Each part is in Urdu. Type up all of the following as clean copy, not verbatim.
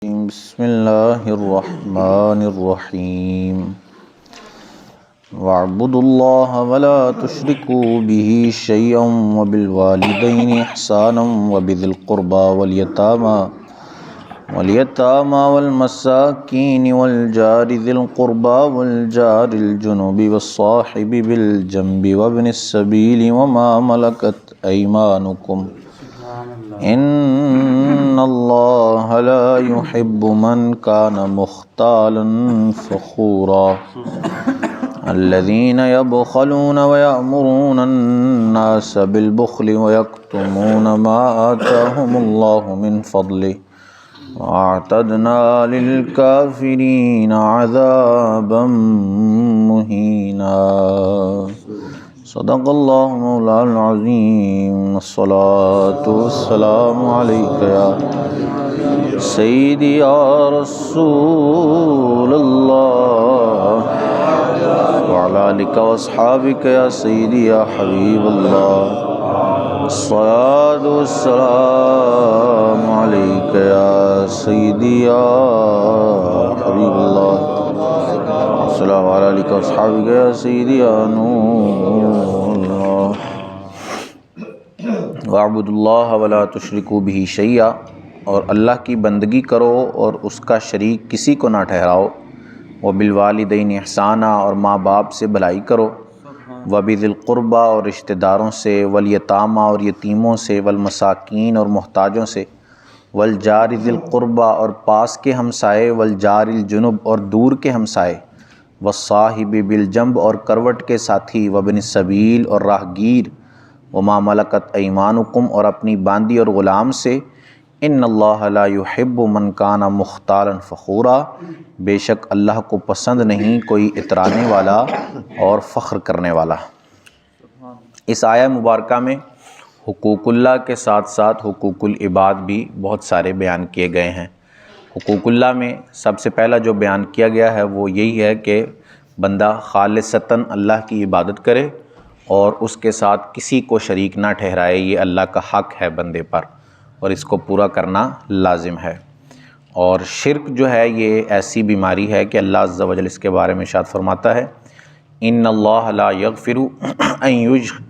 بسم اللہ الرحمن الرحیم وَاعْبُدُوا اللَّهَ وَلَا تُشْرِكُوا بِهِ شَيْئًا وَبِالْوَالِدَيْنِ إِحْسَانًا وَبِذِي الْقُرْبَى وَالْيَتَامَى وَالْمَسَاكِينِ وَالْجَارِ ذِي الْقُرْبَى وَالْجَارِ الْجُنُبِ وَالصَّاحِبِ بِالْجَنبِ وَابْنِ السَّبِيلِ وَمَا مَلَكَتْ أَيْمَانُكُمْ إِنَّ اللَّهَ لَا يُحِبُّ مَنْ كَانَ مُخْتَالًا فَخُورًا الَّذِينَ يَبْخَلُونَ وَيَأْمُرُونَ النَّاسَ بِالْبُخْلِ وَيَكْتُمُونَ مَا آتَاهُمُ اللَّهُ مِنْ فَضْلِهِ وَأَعْتَدْنَا لِلْكَافِرِينَ عَذَابًا مُهِينًا صدق اللہ مولانا العظیم الصلاۃ والسلام علیک یا سیدی یا رسول اللہ وعلی آلک واصحابک یا سیدی یا حبیب اللہ الصلاۃ والسلام علیک یا سیدی یا حبیب اللہ السلام علیکم اصحابہ یا سیدی یا نور اللہ وَاعْبُدُوا اللَّهَ وَلَا تُشْرِكُوا بِهِ شَيْئًا اور اللہ کی بندگی کرو اور اس کا شریک کسی کو نہ ٹھہراؤ وَبِالْوَالِدَيْنِ إِحْسَانًا اور ماں باپ سے بھلائی کرو وَبِذِي الْقُرْبَى اور رشتہ داروں سے وَالْيَتَامَى اور یتیموں سے وَالْمَسَاكِينِ اور محتاجوں سے وَالْجَارِ ذِي الْقُرْبَى اور پاس کے ہمسائے وَالْجَارِ الْجُنُبِ اور دور کے ہمسائے والصاحب بالجنب اور کروٹ کے ساتھی وابن السبیل اور راہ گیر وما ملکت ایمانکم اور اپنی باندی اور غلام سے ان اللہ لا یحب من کان مختالا فخورا بے شک اللہ کو پسند نہیں کوئی اترانے والا اور فخر کرنے والا۔ اس آیہ مبارکہ میں حقوق اللہ کے ساتھ ساتھ حقوق العباد بھی بہت سارے بیان کیے گئے ہیں۔ حقوق اللہ میں سب سے پہلا جو بیان کیا گیا ہے وہ یہی ہے کہ بندہ خالصتاً اللہ کی عبادت کرے اور اس کے ساتھ کسی کو شریک نہ ٹھہرائے، یہ اللہ کا حق ہے بندے پر اور اس کو پورا کرنا لازم ہے۔ اور شرک جو ہے یہ ایسی بیماری ہے کہ اللہ عز و جل اس کے بارے میں ارشاد فرماتا ہے ان اللہ لا یغفر ان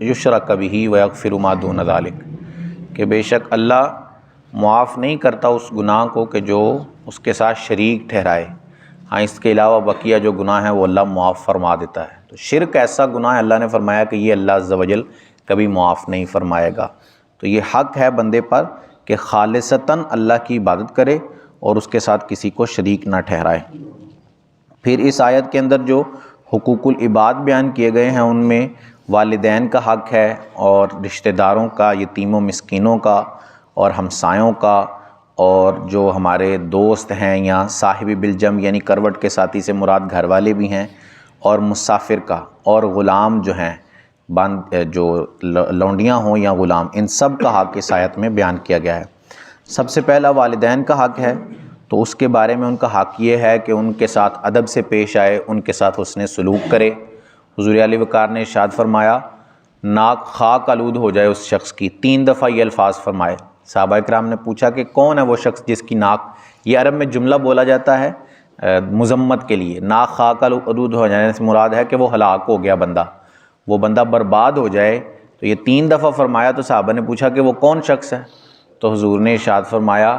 یشرک بہ ویغفر ما دون ذلک کہ بے شک اللہ معاف نہیں کرتا اس گناہ کو کہ جو اس کے ساتھ شریک ٹھہرائے، ہاں اس کے علاوہ بقیہ جو گناہ ہیں وہ اللہ معاف فرما دیتا ہے۔ تو شرک ایسا گناہ ہے اللہ نے فرمایا کہ یہ اللہ عز و جل کبھی معاف نہیں فرمائے گا۔ تو یہ حق ہے بندے پر کہ خالصتاً اللہ کی عبادت کرے اور اس کے ساتھ کسی کو شریک نہ ٹھہرائے۔ پھر اس آیت کے اندر جو حقوق العباد بیان کیے گئے ہیں ان میں والدین کا حق ہے اور رشتہ داروں کا، یتیم و مسکینوں کا اور ہمسایوں کا، اور جو ہمارے دوست ہیں یا صاحب بالجنب یعنی کروٹ کے ساتھی سے مراد گھر والے بھی ہیں، اور مسافر کا، اور غلام جو ہیں جو لونڈیاں ہوں یا غلام، ان سب کا حق اس آیت میں بیان کیا گیا ہے۔ سب سے پہلا والدین کا حق ہے، تو اس کے بارے میں ان کا حق یہ ہے کہ ان کے ساتھ ادب سے پیش آئے، ان کے ساتھ حسن سلوک کرے۔ حضور علی وقار نے ارشاد فرمایا ناک خاک آلود ہو جائے اس شخص کی، 3 دفعہ یہ الفاظ فرمائے۔ صحابہ کرام نے پوچھا کہ کون ہے وہ شخص جس کی ناک، یہ عرب میں جملہ بولا جاتا ہے مذمت کے لیے، ناک خاک آلود ہو جانے سے مراد ہے کہ وہ ہلاک ہو گیا بندہ، وہ بندہ برباد ہو جائے۔ تو یہ 3 دفعہ فرمایا، تو صحابہ نے پوچھا کہ وہ کون شخص ہے؟ تو حضور نے ارشاد فرمایا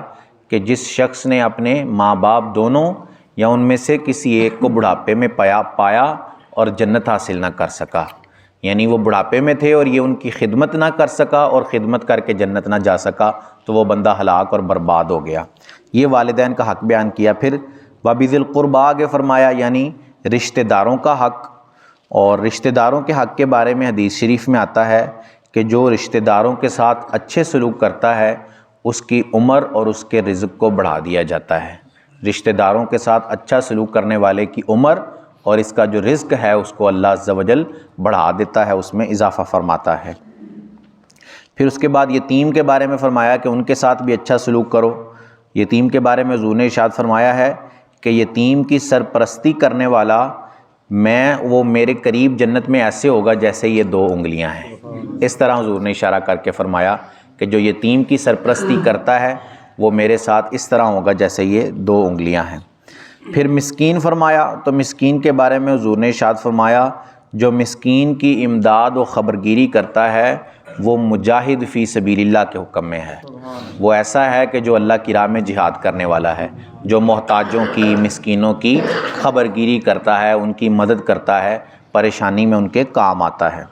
کہ جس شخص نے اپنے ماں باپ دونوں یا ان میں سے کسی ایک کو بڑھاپے میں پایا اور جنت حاصل نہ کر سکا، یعنی وہ بڑھاپے میں تھے اور یہ ان کی خدمت نہ کر سکا اور خدمت کر کے جنت نہ جا سکا، تو وہ بندہ ہلاک اور برباد ہو گیا۔ یہ والدین کا حق بیان کیا۔ پھر وَبِذِي الْقُرْبَى آگے فرمایا، یعنی رشتہ داروں کا حق۔ اور رشتہ داروں کے حق کے بارے میں حدیث شریف میں آتا ہے کہ جو رشتہ داروں کے ساتھ اچھے سلوک کرتا ہے اس کی عمر اور اس کے رزق کو بڑھا دیا جاتا ہے۔ رشتہ داروں کے ساتھ اچھا سلوک کرنے والے کی عمر اور اس کا جو رزق ہے اس کو اللہ عز و جل بڑھا دیتا ہے، اس میں اضافہ فرماتا ہے۔ پھر اس کے بعد یتیم کے بارے میں فرمایا کہ ان کے ساتھ بھی اچھا سلوک کرو۔ یتیم کے بارے میں حضور نے ارشاد فرمایا ہے کہ یتیم کی سرپرستی کرنے والا وہ میرے قریب جنت میں ایسے ہوگا جیسے یہ 2 انگلیاں ہیں۔ اس طرح حضور نے اشارہ کر کے فرمایا کہ جو یتیم کی سرپرستی کرتا ہے وہ میرے ساتھ اس طرح ہوگا جیسے یہ 2 انگلیاں ہیں۔ پھر مسکین فرمایا تو مسکین کے بارے میں حضور نے ارشاد فرمایا جو مسکین کی امداد و خبرگیری کرتا ہے وہ مجاہد فی سبیل اللہ کے حکم میں ہے۔ وہ ایسا ہے کہ جو اللہ کی راہ میں جہاد کرنے والا ہے، جو محتاجوں کی، مسکینوں کی خبرگیری کرتا ہے، ان کی مدد کرتا ہے، پریشانی میں ان کے کام آتا ہے۔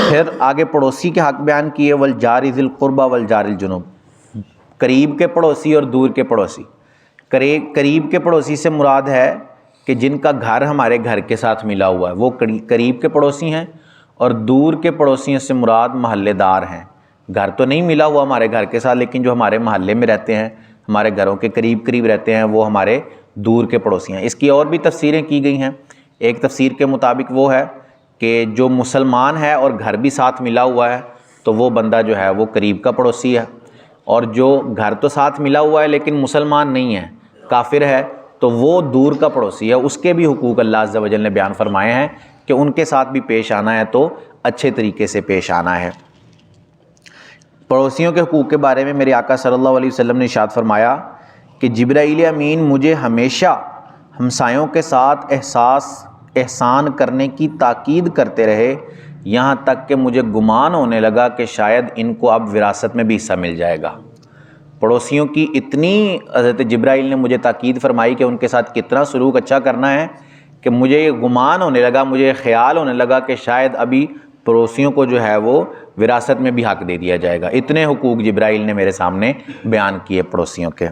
پھر آگے پڑوسی کے حق بیان کیے، والجار ذی القربى والجار الجنب، قریب کے پڑوسی اور دور کے پڑوسی۔ قریب کے پڑوسی سے مراد ہے کہ جن کا گھر ہمارے گھر کے ساتھ ملا ہوا ہے وہ قریب کے پڑوسی ہیں، اور دور کے پڑوسیوں سے مراد محلے دار ہیں۔ گھر تو نہیں ملا ہوا ہمارے گھر کے ساتھ، لیکن جو ہمارے محلے میں رہتے ہیں، ہمارے گھروں کے قریب رہتے ہیں، وہ ہمارے دور کے پڑوسی ہیں۔ اس کی اور بھی تفسیریں کی گئی ہیں۔ ایک تفسیر کے مطابق وہ ہے کہ جو مسلمان ہے اور گھر بھی ساتھ ملا ہوا ہے تو وہ بندہ جو ہے وہ قریب کا پڑوسی ہے، اور جو گھر تو ساتھ ملا ہوا ہے لیکن مسلمان نہیں ہے، کافر ہے، تو وہ دور کا پڑوسی ہے۔ اس کے بھی حقوق اللہ عز و جل نے بیان فرمائے ہیں کہ ان کے ساتھ بھی پیش آنا ہے تو اچھے طریقے سے پیش آنا ہے۔ پڑوسیوں کے حقوق کے بارے میں میرے آقا صلی اللہ علیہ وسلم نے ارشاد فرمایا کہ جبرائیل امین مجھے ہمیشہ ہمسایوں کے ساتھ احسان کرنے کی تاکید کرتے رہے، یہاں تک کہ مجھے گمان ہونے لگا کہ شاید ان کو اب وراثت میں بھی حصہ مل جائے گا۔ پڑوسیوں کی اتنی حضرت جبرائیل نے مجھے تاکید فرمائی کہ ان کے ساتھ کتنا سلوک اچھا کرنا ہے کہ مجھے یہ گمان ہونے لگا، مجھے خیال ہونے لگا کہ شاید ابھی پڑوسیوں کو جو ہے وہ وراثت میں بھی حق دے دیا جائے گا۔ اتنے حقوق جبرائیل نے میرے سامنے بیان کیے پڑوسیوں کے۔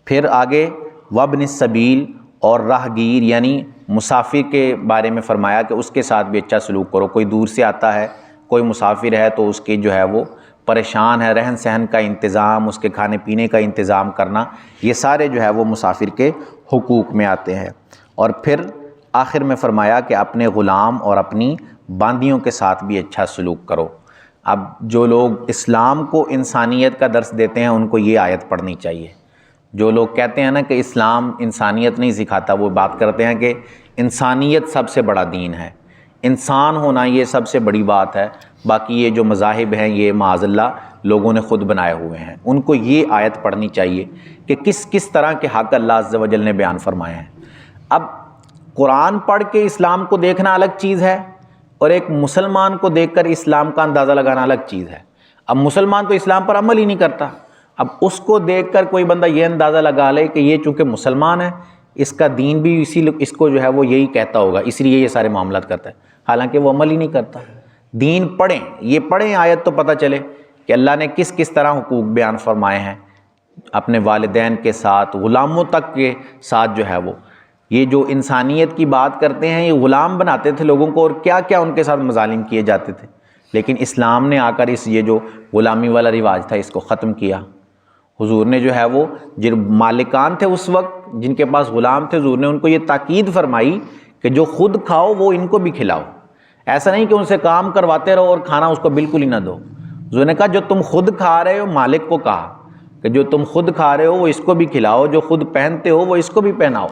پھر آگے وابن السبیل اور راہگیر یعنی مسافر کے بارے میں فرمایا کہ اس کے ساتھ بھی اچھا سلوک کرو۔ کوئی دور سے آتا ہے، کوئی مسافر ہے تو اس کی جو ہے وہ پریشان ہے، رہن سہن کا انتظام، اس کے کھانے پینے کا انتظام کرنا، یہ سارے جو ہے وہ مسافر کے حقوق میں آتے ہیں۔ اور پھر آخر میں فرمایا کہ اپنے غلام اور اپنی باندیوں کے ساتھ بھی اچھا سلوک کرو۔ اب جو لوگ اسلام کو انسانیت کا درس دیتے ہیں ان کو یہ آیت پڑھنی چاہیے۔ جو لوگ کہتے ہیں نا کہ اسلام انسانیت نہیں سکھاتا، وہ بات کرتے ہیں کہ انسانیت سب سے بڑا دین ہے، انسان ہونا یہ سب سے بڑی بات ہے، باقی یہ جو مذاہب ہیں یہ معاذ اللہ لوگوں نے خود بنائے ہوئے ہیں۔ ان کو یہ آیت پڑھنی چاہیے کہ کس کس طرح کے حق اللہ عز و جل نے بیان فرمائے ہیں۔ اب قرآن پڑھ کے اسلام کو دیکھنا الگ چیز ہے، اور ایک مسلمان کو دیکھ کر اسلام کا اندازہ لگانا الگ چیز ہے۔ اب مسلمان تو اسلام پر عمل ہی نہیں کرتا، اب اس کو دیکھ کر کوئی بندہ یہ اندازہ لگا لے کہ یہ چونکہ مسلمان ہے اس کا دین بھی اس کو جو ہے وہ یہی کہتا ہوگا، اس لیے یہ سارے معاملات کرتا ہے، حالانکہ وہ عمل ہی نہیں کرتا۔ دین پڑھیں، یہ پڑھیں آیت تو پتہ چلے کہ اللہ نے کس کس طرح حقوق بیان فرمائے ہیں اپنے والدین کے ساتھ، غلاموں تک کے ساتھ جو ہے وہ۔ یہ جو انسانیت کی بات کرتے ہیں یہ غلام بناتے تھے لوگوں کو، اور کیا کیا ان کے ساتھ مظالم کیے جاتے تھے، لیکن اسلام نے آ کر یہ جو غلامی والا رواج تھا اس کو ختم کیا۔ حضور نے جو ہے وہ جن مالکان تھے اس وقت جن کے پاس غلام تھے، حضور نے ان کو یہ تاکید فرمائی کہ جو خود کھاؤ وہ ان کو بھی کھلاؤ۔ ایسا نہیں کہ ان سے کام کرواتے رہو اور کھانا اس کو بالکل ہی نہ دو۔ حضور نے کہا جو تم خود کھا رہے ہو، مالک کو کہا کہ جو تم خود کھا رہے ہو وہ اس کو بھی کھلاؤ، جو خود پہنتے ہو وہ اس کو بھی پہناؤ۔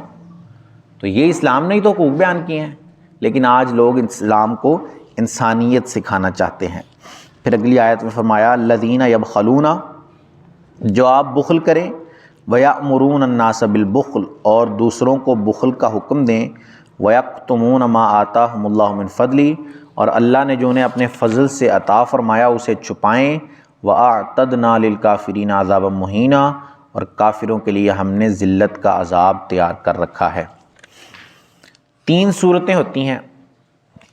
تو یہ اسلام نے ہی تو حقوق بیان کیے ہیں، لیکن آج لوگ اسلام کو انسانیت سکھانا چاہتے ہیں۔ پھر اگلی آیت میں فرمایا الذین یبخلون، جو آپ بخل کریں، ویأمرون الناس بالبخل، اور دوسروں کو بخل کا حکم دیں، ویکتمون ما آتاہم اللہ من فضلہ، اور اللہ نے جو انہیں اپنے فضل سے عطا فرمایا اسے چھپائیں، وَأَعْتَدْنَا لِلْكَافِرِينَ عَذَابًا مُهِينًا، اور کافروں کے لیے ہم نے ذلت کا عذاب تیار کر رکھا ہے۔ 3 صورتیں ہوتی ہیں،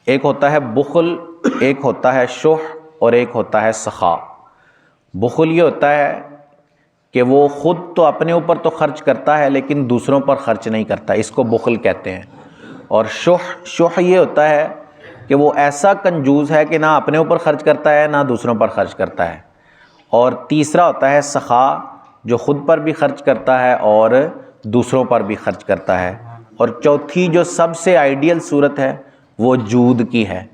ایک ہوتا ہے بخل، ایک ہوتا ہے شح، اور ایک ہوتا ہے سخا۔ بخل یہ ہوتا ہے کہ وہ خود تو اپنے اوپر تو خرچ کرتا ہے لیکن دوسروں پر خرچ نہیں کرتا، اس کو بخل کہتے ہیں۔ اور شح یہ ہوتا ہے کہ وہ ایسا کنجوس ہے کہ نہ اپنے اوپر خرچ کرتا ہے نہ دوسروں پر خرچ کرتا ہے۔ اور تیسرا ہوتا ہے سخا، جو خود پر بھی خرچ کرتا ہے اور دوسروں پر بھی خرچ کرتا ہے۔ اور چوتھی جو سب سے آئیڈیل صورت ہے وہ جود کی ہے۔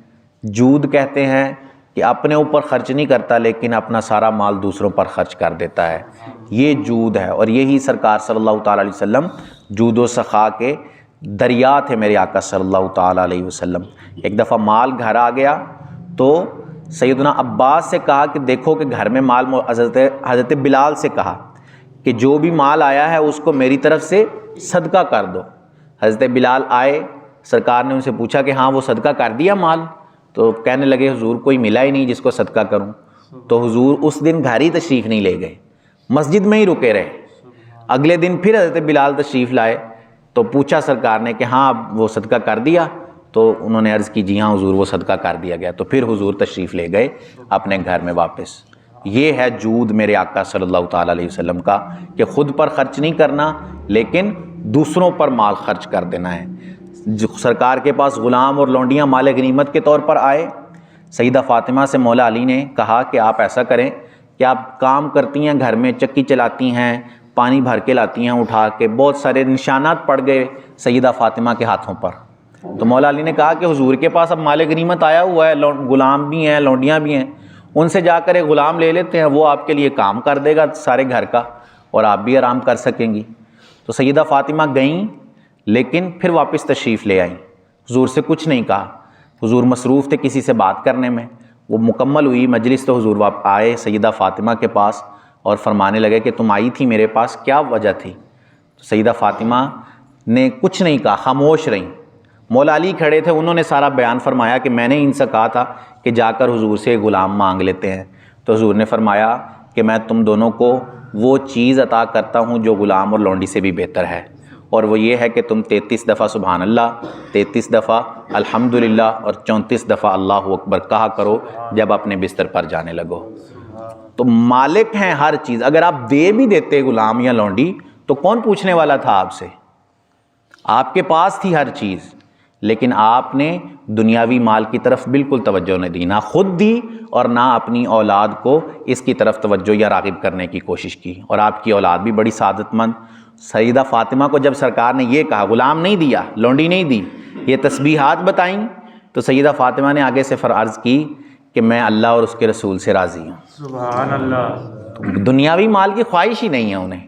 جود کہتے ہیں کہ اپنے اوپر خرچ نہیں کرتا لیکن اپنا سارا مال دوسروں پر خرچ کر دیتا ہے، یہ جود ہے۔ اور یہی سرکار صلی اللہ تعالیٰ علیہ وسلم جود و سخا کے دریا تھے میرے آقا صلی اللہ تعالیٰ علیہ وسلم۔ ایک دفعہ مال گھر آ گیا تو سیدنا عباس سے کہا کہ دیکھو کہ گھر میں مال، حضرت بلال سے کہا کہ جو بھی مال آیا ہے اس کو میری طرف سے صدقہ کر دو۔ حضرت بلال آئے، سرکار نے ان سے پوچھا کہ ہاں وہ صدقہ کر دیا مال؟ تو کہنے لگے حضور کوئی ملا ہی نہیں جس کو صدقہ کروں۔ تو حضور اس دن گھر ہی تشریف نہیں لے گئے، مسجد میں ہی رکے رہے۔ اگلے دن پھر حضرت بلال تشریف لائے تو پوچھا سرکار نے کہ ہاں وہ صدقہ کر دیا؟ تو انہوں نے عرض کی جی ہاں حضور وہ صدقہ کر دیا گیا۔ تو پھر حضور تشریف لے گئے اپنے گھر میں واپس۔ یہ ہے جود میرے آقا صلی اللہ تعالیٰ علیہ وسلم کا، کہ خود پر خرچ نہیں کرنا لیکن دوسروں پر مال خرچ کر دینا ہے۔ جو سرکار کے پاس غلام اور لونڈیاں مال غنیمت کے طور پر آئے، سیدہ فاطمہ سے مولا علی نے کہا کہ آپ ایسا کریں کہ آپ کام کرتی ہیں گھر میں، چکی چلاتی ہیں، پانی بھر کے لاتی ہیں اٹھا کے، بہت سارے نشانات پڑ گئے سیدہ فاطمہ کے ہاتھوں پر۔ تو مولا علی نے کہا کہ حضور کے پاس اب مال غنیمت آیا ہوا ہے، غلام بھی ہیں، لونڈیاں بھی ہیں، ان سے جا کر ایک غلام لے لیتے ہیں، وہ آپ کے لیے کام کر دے گا سارے گھر کا اور آپ بھی آرام کر سکیں گی۔ تو سیدہ فاطمہ گئیں لیکن پھر واپس تشریف لے آئیں، حضور سے کچھ نہیں کہا۔ حضور مصروف تھے کسی سے بات کرنے میں۔ وہ مکمل ہوئی مجلس تو حضور آئے سیدہ فاطمہ کے پاس اور فرمانے لگے کہ تم آئی تھی میرے پاس، کیا وجہ تھی؟ تو سیدہ فاطمہ نے کچھ نہیں کہا، خاموش رہیں۔ مولا علی کھڑے تھے، انہوں نے سارا بیان فرمایا کہ میں نے ان سے کہا تھا کہ جا کر حضور سے غلام مانگ لیتے ہیں۔ تو حضور نے فرمایا کہ میں تم دونوں کو وہ چیز عطا کرتا ہوں جو غلام اور لونڈی سے بھی بہتر ہے، اور وہ یہ ہے کہ تم 33 دفعہ سبحان اللہ، 33 دفعہ الحمدللہ اور 34 دفعہ اللہ اکبر کہا کرو جب اپنے بستر پر جانے لگو۔ تو مالک ہیں ہر چیز، اگر آپ دے بھی دیتے غلام یا لونڈی تو کون پوچھنے والا تھا آپ سے؟ آپ کے پاس تھی ہر چیز، لیکن آپ نے دنیاوی مال کی طرف بالکل توجہ نہیں دی، نہ خود دی اور نہ اپنی اولاد کو اس کی طرف توجہ یا راغب کرنے کی کوشش کی، اور آپ کی اولاد بھی بڑی سعادت مند۔ سیدہ فاطمہ کو جب سرکار نے یہ کہا، غلام نہیں دیا، لونڈی نہیں دی، یہ تسبیحات بتائیں، تو سیدہ فاطمہ نے آگے سے عرض کی کہ میں اللہ اور اس کے رسول سے راضی ہوں۔ سبحان اللہ۔ دنیاوی مال کی خواہش ہی نہیں ہے انہیں۔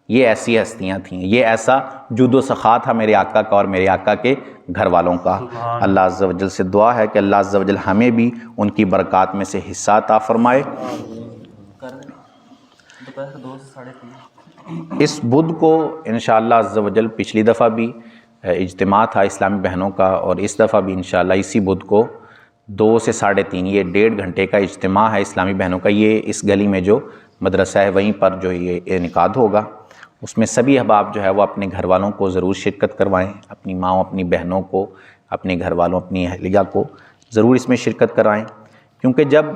یہ ایسی ہستیاں تھیں، یہ ایسا جود و سخا تھا میرے آقا کا اور میرے آقا کے گھر والوں کا۔ اللہ عز و جل سے دعا ہے کہ اللہ عز و جل ہمیں بھی ان کی برکات میں سے حصہ عطا فرمائے۔ اس بدھ کو انشاءاللہ عز و جل پچھلی دفعہ بھی اجتماع تھا اسلامی بہنوں کا، اور اس دفعہ بھی انشاءاللہ اسی بدھ کو 2 سے 3:30 یہ 1.5 گھنٹے کا اجتماع ہے اسلامی بہنوں کا۔ یہ اس گلی میں جو مدرسہ ہے وہیں پر جو یہ انعقاد ہوگا، اس میں سبھی احباب جو ہے وہ اپنے گھر والوں کو ضرور شرکت کروائیں، اپنی ماں اپنی بہنوں کو، اپنے گھر والوں اپنی اہلیہ کو ضرور اس میں شرکت کرائیں، کیونکہ جب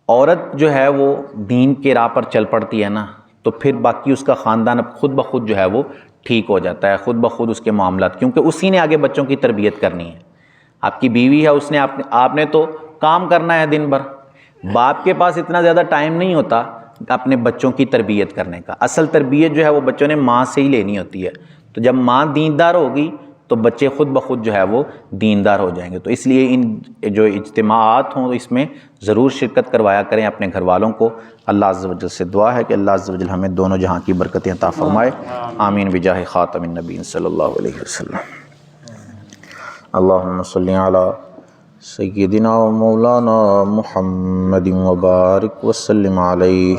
عورت جو ہے وہ دین کے راہ پر چل پڑتی ہے نا، تو پھر باقی اس کا خاندان اب خود بخود جو ہے وہ ٹھیک ہو جاتا ہے، خود بخود اس کے معاملات، کیونکہ اسی نے آگے بچوں کی تربیت کرنی ہے۔ آپ کی بیوی ہے، اس نے آپ نے تو کام کرنا ہے دن بھر، باپ کے پاس اتنا زیادہ ٹائم نہیں ہوتا اپنے بچوں کی تربیت کرنے کا۔ اصل تربیت جو ہے وہ بچوں نے ماں سے ہی لینی ہوتی ہے، تو جب ماں دیندار ہوگی تو بچے خود بخود جو ہے وہ دیندار ہو جائیں گے۔ تو اس لیے ان جو اجتماعات ہوں اس میں ضرور شرکت کروایا کریں اپنے گھر والوں کو۔ اللہ عز و جل سے دعا ہے کہ اللہ عز و جل ہمیں دونوں جہاں کی برکتیں عطا فرمائے، آمین بجاہ خاتم النبیین صلی اللہ علیہ وسلم۔ اللہم صلی علی سیدنا و مولانا محمد وبارک وسلم علیہ۔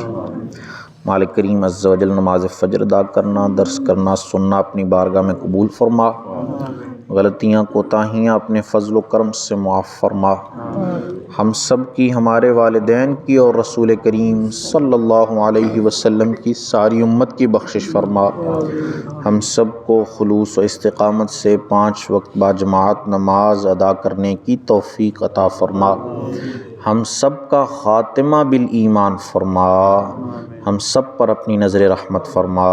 مالک کریم عز و جل نماز فجر ادا کرنا، درس کرنا، سننا اپنی بارگاہ میں قبول فرما، غلطیاں کوتاہیاں اپنے فضل و کرم سے معاف فرما، ہم سب کی، ہمارے والدین کی اور رسول کریم صلی اللہ علیہ وسلم کی ساری امت کی بخشش فرما، ہم سب کو خلوص و استقامت سے 5 وقت باجماعت نماز ادا کرنے کی توفیق عطا فرما، ہم سب کا خاتمہ بالایمان فرما، ہم سب پر اپنی نظر رحمت فرما۔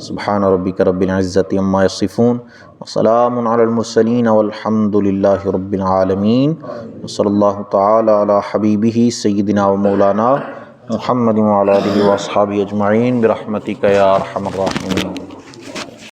سبحان ربک رب العزت عما یصفون وسلام علی المرسلین والحمد للہ رب العالمین، وصلی اللہ تعالی علی حبیبہ سیدنا و مولانا محمد وعلی آلہ واصحابہ اجمعین برحمتک یا ارحم الراحمین۔